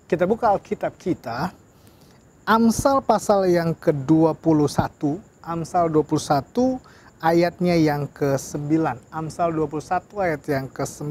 Kita buka Alkitab kita, Amsal pasal yang ke-21, Amsal 21 ayatnya yang ke-9. Amsal 21 ayat yang ke-9.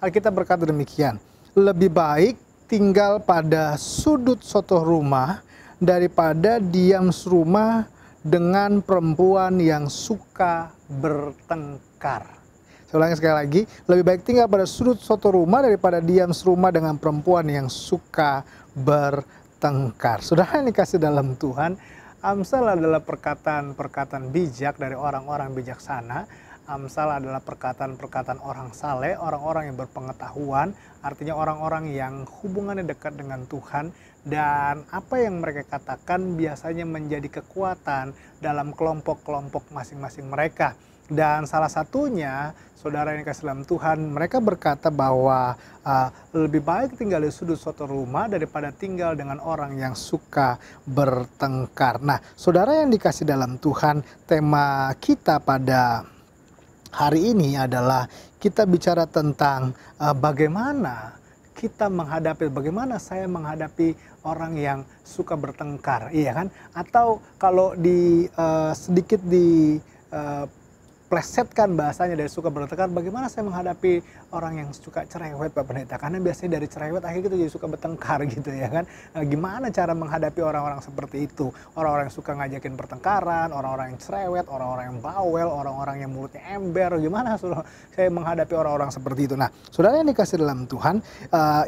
Alkitab berkata demikian, lebih baik tinggal pada sudut sotoh rumah daripada diam serumah dengan perempuan yang suka bertengkar. Saya ulangi sekali lagi, lebih baik tinggal pada sudut sotoh rumah daripada diam serumah dengan perempuan yang suka bertengkar. Saudara yang dikasih dalam Tuhan, Amsal adalah perkataan-perkataan bijak dari orang-orang bijaksana. Amsal adalah perkataan-perkataan orang saleh, orang-orang yang berpengetahuan, artinya orang-orang yang hubungannya dekat dengan Tuhan, dan apa yang mereka katakan biasanya menjadi kekuatan dalam kelompok-kelompok masing-masing mereka. Dan salah satunya, saudara yang dikasih dalam Tuhan, mereka berkata bahwa lebih baik tinggal di sudut sotoh rumah daripada tinggal dengan orang yang suka bertengkar. Nah, saudara yang dikasih dalam Tuhan, tema kita pada hari ini adalah kita bicara tentang bagaimana kita menghadapi, bagaimana saya menghadapi orang yang suka bertengkar, iya kan? Atau kalau sedikit plesetkan bahasanya dari suka bertengkar, bagaimana saya menghadapi orang yang suka cerewet, Pak Pendeta? Karena biasanya dari cerewet akhirnya kita jadi suka bertengkar gitu ya kan. Nah, gimana cara menghadapi orang-orang seperti itu? Orang-orang yang suka ngajakin pertengkaran, orang-orang yang cerewet, orang-orang yang bawel, orang-orang yang mulutnya ember, gimana saya menghadapi orang-orang seperti itu? Nah, saudara yang dikasih dalam Tuhan,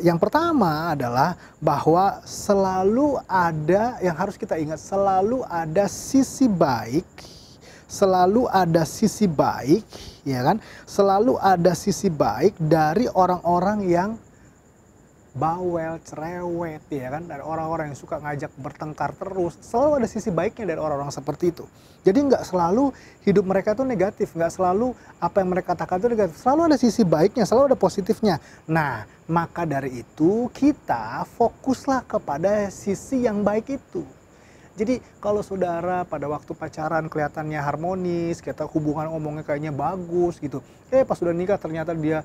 yang pertama adalah bahwa selalu ada, yang harus kita ingat, selalu ada sisi baik, selalu ada sisi baik, ya kan? Selalu ada sisi baik dari orang-orang yang bawel, cerewet, ya kan? Dari orang-orang yang suka ngajak bertengkar terus. Selalu ada sisi baiknya dari orang-orang seperti itu. Jadi nggak selalu hidup mereka itu negatif, nggak selalu apa yang mereka katakan itu negatif. Selalu ada sisi baiknya, selalu ada positifnya. Nah, maka dari itu kita fokuslah kepada sisi yang baik itu. Jadi kalau saudara pada waktu pacaran kelihatannya harmonis, kita hubungan ngomongnya kayaknya bagus gitu. Pas sudah nikah ternyata dia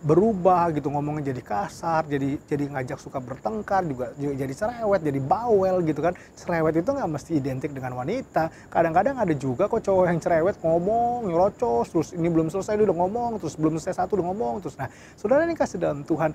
berubah gitu, ngomongnya jadi kasar, jadi ngajak suka bertengkar, juga jadi cerewet, jadi bawel gitu kan. Cerewet itu nggak mesti identik dengan wanita. Kadang-kadang ada juga kok cowok yang cerewet ngomong, nyerocos, terus ini belum selesai dia udah ngomong, terus belum selesai satu udah ngomong, terus. Nah, saudara ini kasih dalam Tuhan,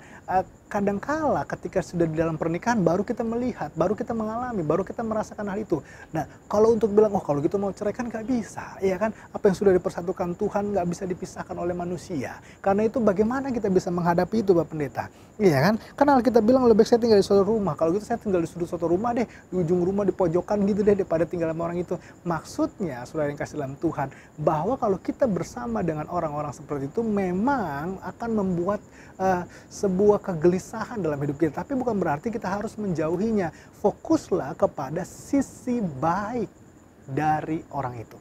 kadangkala ketika sudah di dalam pernikahan baru kita melihat, baru kita mengalami, baru kita merasakan hal itu. Nah, kalau untuk bilang, oh kalau gitu mau cerai kan nggak bisa, ya kan? Apa yang sudah dipersatukan Tuhan nggak bisa dipisahkan oleh manusia. Karena itu bagaimana kita bisa menghadapi itu, Bapak Pendeta? Iya kan? Karena kita bilang lebih baik saya tinggal di suatu rumah. Kalau gitu saya tinggal di sudut suatu rumah deh, di ujung rumah, di pojokan gitu deh, daripada tinggal sama orang itu. Maksudnya, saudara yang kasih dalam Tuhan, bahwa kalau kita bersama dengan orang-orang seperti itu memang akan membuat sebuah kegelisahan dalam hidup kita. Tapi bukan berarti kita harus menjauhinya. Fokuslah kepada sisi baik dari orang itu.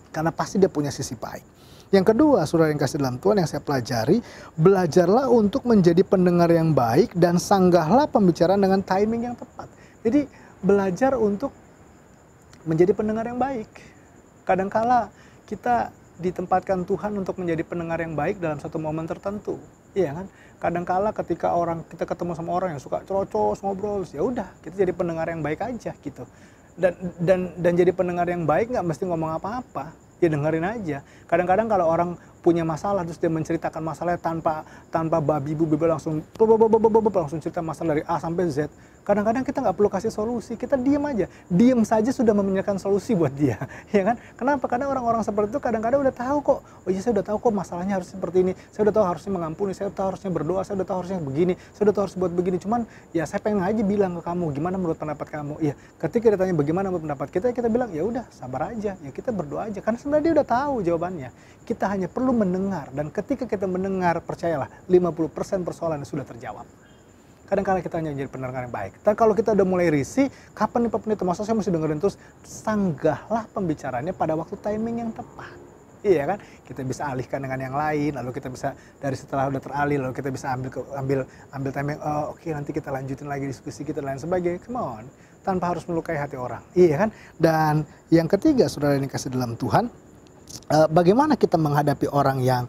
Karena pasti dia punya sisi baik. Yang kedua, saudara yang kasih dalam Tuhan, yang saya pelajari, belajarlah untuk menjadi pendengar yang baik dan sanggahlah pembicaraan dengan timing yang tepat. Jadi belajar untuk menjadi pendengar yang baik. Kadangkala kita ditempatkan Tuhan untuk menjadi pendengar yang baik dalam satu momen tertentu, iya kan? Kadangkala ketika kita ketemu sama orang yang suka cerocos, ngobrol, ya udah kita jadi pendengar yang baik aja gitu. Dan jadi pendengar yang baik nggak mesti ngomong apa-apa, ya dengerin aja. Kadang-kadang kalau orang punya masalah terus dia menceritakan masalahnya tanpa babi bu langsung cerita masalah dari A sampai Z. Kadang-kadang kita nggak perlu kasih solusi, kita diam aja. Diam saja sudah memiliki solusi buat dia, ya kan? Kenapa? Karena orang-orang seperti itu kadang-kadang udah tahu kok. Oh iya, saya udah tahu kok masalahnya harus seperti ini. Saya udah tahu harusnya mengampuni, saya udah tahu harusnya berdoa, saya udah tahu harusnya begini, saya udah tahu harus buat begini. Cuman ya saya pengen aja bilang ke kamu, gimana menurut pendapat kamu? Iya, ketika dia tanya bagaimana menurut pendapat kita bilang ya udah sabar aja, ya kita berdoa aja. Karena sebenarnya dia udah tahu jawabannya. Kita hanya perlu mendengar, dan ketika kita mendengar, percayalah 50% persoalan sudah terjawab. Kadang-kadang kita hanya jadi pendengar yang baik. Dan kalau kita udah mulai risih, kapan nih Pak Pendeta, masa saya mesti dengerin terus? Sanggahlah pembicaraannya pada waktu timing yang tepat. Iya kan? Kita bisa alihkan dengan yang lain, lalu kita bisa dari setelah udah teralih, lalu kita bisa ambil timing, oke, nanti kita lanjutin lagi diskusi kita dan lain sebagainya. Come on, tanpa harus melukai hati orang. Iya kan? Dan yang ketiga, saudara yang dikasih dalam Tuhan, bagaimana kita menghadapi orang yang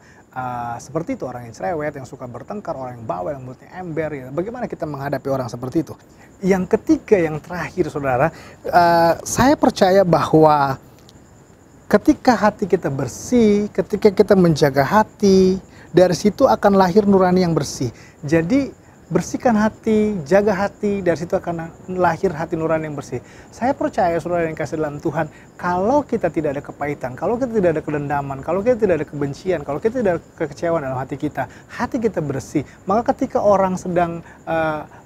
seperti itu, orang yang cerewet, yang suka bertengkar, orang yang bawel, yang mulutnya ember. Ya. Bagaimana kita menghadapi orang seperti itu? Yang ketiga, yang terakhir, saudara, saya percaya bahwa ketika hati kita bersih, ketika kita menjaga hati, dari situ akan lahir nurani yang bersih. Jadi bersihkan hati, jaga hati, dari situ akan lahir hati nurani yang bersih. Saya percaya, saudara yang kasih dalam Tuhan, kalau kita tidak ada kepahitan, kalau kita tidak ada kedendaman, kalau kita tidak ada kebencian, kalau kita tidak ada kekecewaan dalam hati kita bersih. Maka ketika orang sedang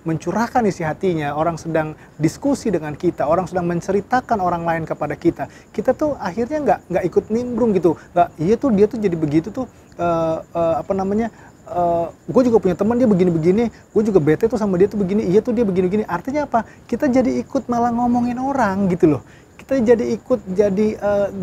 mencurahkan isi hatinya, orang sedang diskusi dengan kita, orang sedang menceritakan orang lain kepada kita, kita tuh akhirnya nggak ikut nimbrung gitu, iya tuh dia tuh jadi begitu tuh, gue juga punya teman dia begini-begini, gue juga bete tuh sama dia tuh begini, iya tuh dia begini-begini. Artinya apa? Kita jadi ikut malah ngomongin orang gitu loh. Kita jadi ikut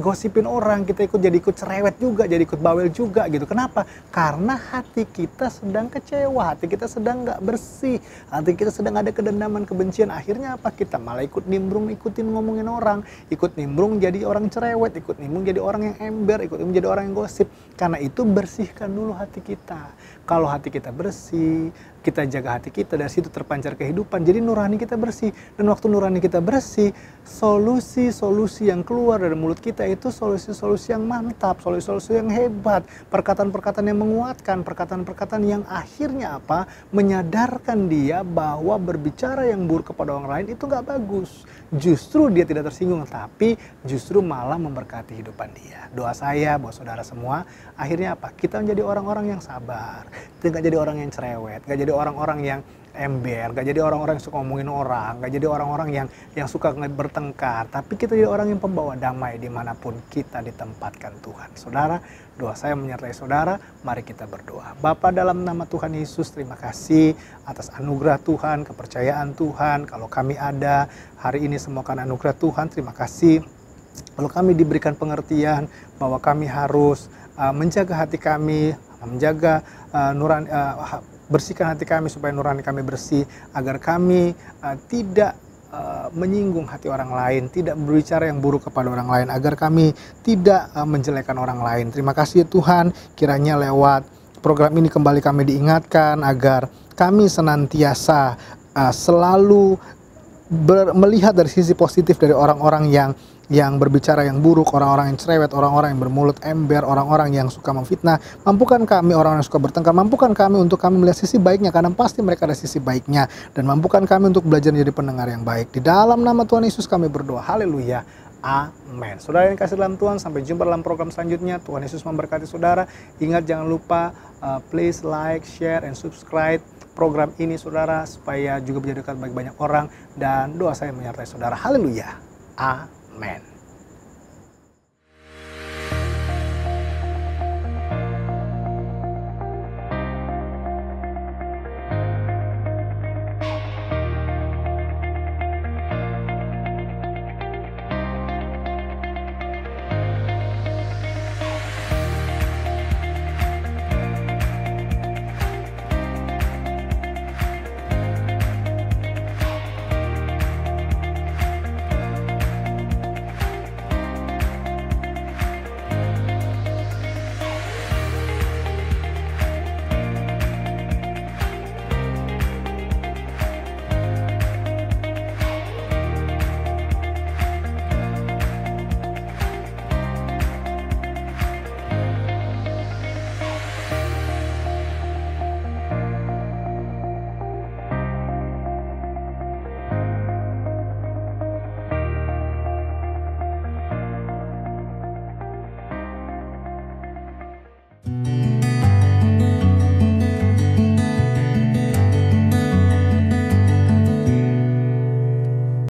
gosipin orang, kita jadi ikut cerewet juga, jadi ikut bawel juga gitu. Kenapa? Karena hati kita sedang kecewa, hati kita sedang nggak bersih, hati kita sedang ada kedendaman, kebencian. Akhirnya apa? Kita malah ikut nimbrung, ikutin ngomongin orang, ikut nimbrung jadi orang cerewet, ikut nimbrung jadi orang yang ember, ikut nimbrung jadi orang yang gosip. Karena itu bersihkan dulu hati kita. Kalau hati kita bersih, kita jaga hati kita, dari situ terpancar kehidupan. Jadi nurani kita bersih. Dan waktu nurani kita bersih, solusi-solusi yang keluar dari mulut kita itu solusi-solusi yang mantap, solusi-solusi yang hebat, perkataan-perkataan yang menguatkan, perkataan-perkataan yang akhirnya apa? Menyadarkan dia bahwa berbicara yang buruk kepada orang lain itu nggak bagus. Justru dia tidak tersinggung, tapi justru malah memberkati kehidupan dia. Doa saya buat saudara semua, akhirnya apa? Kita menjadi orang-orang yang sabar. Kita nggak jadi orang yang cerewet, nggak jadi orang-orang yang ember, nggak jadi orang-orang yang suka ngomongin orang, nggak jadi orang-orang yang suka bertengkar, tapi kita jadi orang yang pembawa damai dimanapun kita ditempatkan Tuhan. Saudara, doa saya menyertai saudara, mari kita berdoa. Bapa, dalam nama Tuhan Yesus, terima kasih atas anugerah Tuhan, kepercayaan Tuhan. Kalau kami ada hari ini semua karena anugerah Tuhan, terima kasih. Kalau kami diberikan pengertian bahwa kami harus menjaga hati kami, menjaga bersihkan hati kami supaya nurani kami bersih, agar kami tidak menyinggung hati orang lain, tidak berbicara yang buruk kepada orang lain, agar kami tidak menjelekkan orang lain. Terima kasih Tuhan, kiranya lewat program ini kembali kami diingatkan agar kami senantiasa selalu melihat dari sisi positif dari orang-orang yang berbicara yang buruk, orang-orang yang cerewet, orang-orang yang bermulut ember, orang-orang yang suka memfitnah. Mampukan kami, orang yang suka bertengkar, mampukan kami untuk kami melihat sisi baiknya, karena pasti mereka ada sisi baiknya. Dan mampukan kami untuk belajar menjadi pendengar yang baik. Di dalam nama Tuhan Yesus kami berdoa. Haleluya. Amin. Saudara yang kasih dalam Tuhan, sampai jumpa dalam program selanjutnya. Tuhan Yesus memberkati saudara. Ingat, jangan lupa please like, share, and subscribe program ini saudara, supaya juga bisa dekat bagi banyak orang. Dan doa saya menyertai saudara. Haleluya. Amin.